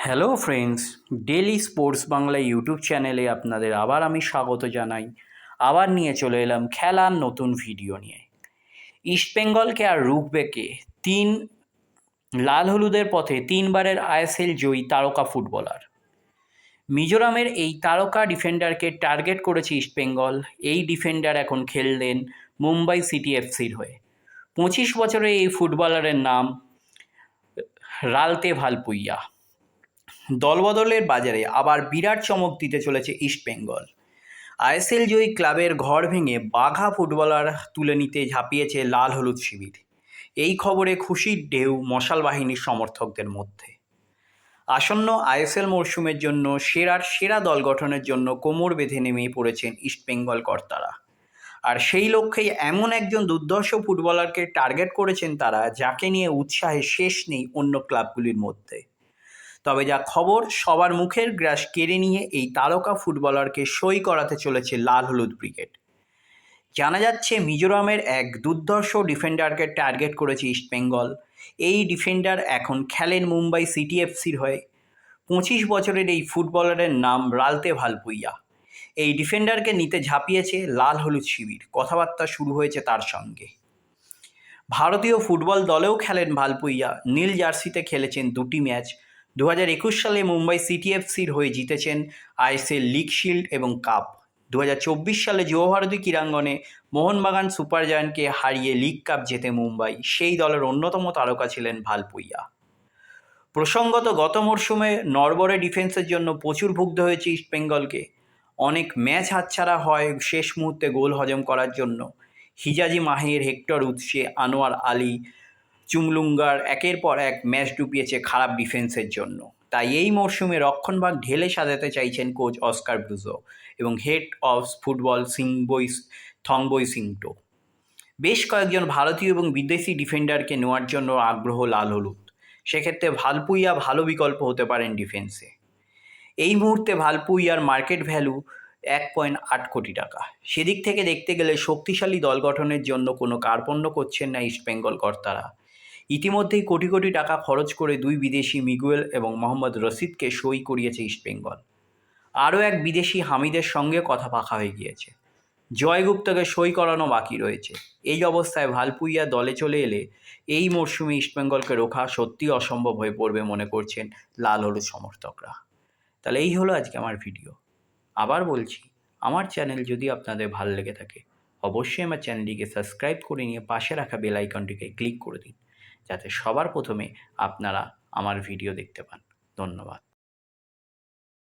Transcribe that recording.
Hello friends, daily sports Bangla YouTube চ্যানেলে আপনাদের আবার আমি স্বাগত জানাই। আবার নিয়ে চলে এলাম খেলার নতুন ভিডিও নিয়ে। ইস্টবেঙ্গলকে আর রুখবে কে? লাল হলুদের পথে তিনবারের আইএসএল জয়ী তারকা ফুটবলার। মিজোরামের এই তারকা ডিফেন্ডারকে টার্গেট করেছে ইস্টবেঙ্গল। এই ডিফেন্ডার এখন খেললেন মুম্বাই সিটি এফসির হয়ে। 25 বছরের এই ফুটবলারের নাম রালতে ভালপুইয়া। দলবদলের বাজারে আবার বিরাট চমক দিতে চলেছে ইস্টবেঙ্গল। আইএসএল জয়ী ক্লাবের ঘর ভেঙে বাঘা ফুটবলার তুলে নিতে ঝাঁপিয়েছে লাল হলুদ শিবির। এই খবরে খুশির ঢেউ মশাল বাহিনীর সমর্থকদের মধ্যে। আসন্ন আইএসএল মরশুমের জন্য সেরা দল গঠনের জন্য কোমর বেঁধে নেমে পড়েছেন ইস্টবেঙ্গল কর্তারা। আর সেই লক্ষ্যেই এমন একজন দুর্ধর্ষ ফুটবলারকে টার্গেট করেছেন তারা, যাকে নিয়ে উৎসাহের শেষ নেই অন্য ক্লাবগুলির মধ্যে। তবে যা খবর, সবার মুখের গ্রাস কেড়ে নিয়ে এই তারকা ফুটবলারকে সই করাতে চলেছে লাল হলুদ ব্রিগেড। জানা যাচ্ছে মিজোরামের এক দুর্ধর্ষ ডিফেন্ডারকে টার্গেট করেছে ইস্টবেঙ্গল। এই ডিফেন্ডার এখন খেলেন মুম্বাই সিটি এফসির হয়ে। 25 বছরের এই ফুটবলারের নাম রালতে ভালপুইয়া। এই ডিফেন্ডারকে নিতে ঝাঁপিয়েছে লাল হলুদ শিবির। কথাবার্তা শুরু হয়েছে তার সঙ্গে। ভারতীয় ফুটবল দলেও খেলেন ভালপুইয়া। নীল জার্সিতে খেলেছেন 2টি ম্যাচ। 2021 সালে মুম্বাই সিটি এফসির হয়ে জিতেছেন আইএসএল লিগ শিল্ড এবং কাপ। 2024 সালে যুবভারতী ক্রীড়াঙ্গনে মোহনবাগান সুপার জায়ান্টকে হারিয়ে লিগ কাপ জেতে মুম্বাই। সেই দলের অন্যতম তারকা ছিলেন ভালপুইয়া। প্রসঙ্গত, গত মরশুমে নড়বড়ে ডিফেন্সের জন্য প্রচুর ভুগতে হয়েছে ইস্টবেঙ্গলকে। অনেক ম্যাচ হাতছাড়া হয় শেষ মুহূর্তে গোল হজম করার জন্য। হিজাজি মাহির, হেক্টর উৎসে, আনোয়ার আলী, চুমলুঙ্গার একের পর এক ম্যাচ ডুবিয়েছে খারাপ ডিফেন্সের জন্য। তাই এই মরশুমে রক্ষণভাগ ঢেলে সাজাতে চাইছেন কোচ অস্কার ব্রুজো এবং হেড অফ ফুটবল থংবই সিংটো। বেশ কয়েকজন ভারতীয় এবং বিদেশি ডিফেন্ডারকে নেওয়ার জন্য আগ্রহ লাল হলুদ। সেক্ষেত্রে ভালপুইয়া ভালো বিকল্প হতে পারেন ডিফেন্সে। এই মুহূর্তে ভালপুইয়ার মার্কেট ভ্যালু 1.8 কোটি টাকা। সেদিক থেকে দেখতে গেলে শক্তিশালী দল গঠনের জন্য কোনো কার্পণ্য করছেন না ইস্টবেঙ্গল কর্তারা। ইতিমধ্যেই কোটি কোটি টাকা খরচ করে 2 বিদেশি মিগুয়েল এবং মোহাম্মদ রশিদকে সই করিয়েছে ইস্টবেঙ্গল। আরও এক বিদেশি হামিদের সঙ্গে কথা পাকা হয়ে গিয়েছে। জয়গুপ্তকে সই করানো বাকি রয়েছে। এই অবস্থায় ভালপুইয়া দলে চলে এলে এই মরশুমে ইস্টবেঙ্গলকে রোখা সত্যিই অসম্ভব হয়ে পড়বে বলে করছেন লাল হলুদ সমর্থকরা। তাহলে এই হলো আজকে আমার ভিডিও। আবার বলছি, আমার চ্যানেল যদি আপনাদের ভালো লেগে থাকে, অবশ্যই আমার চ্যানেলটিকে সাবস্ক্রাইব করে নিয়ে পাশে রাখা বেল আইকনটিকে ক্লিক করে দিন, যাতে সবার প্রথমে আপনারা আমার ভিডিও দেখতে পান। ধন্যবাদ।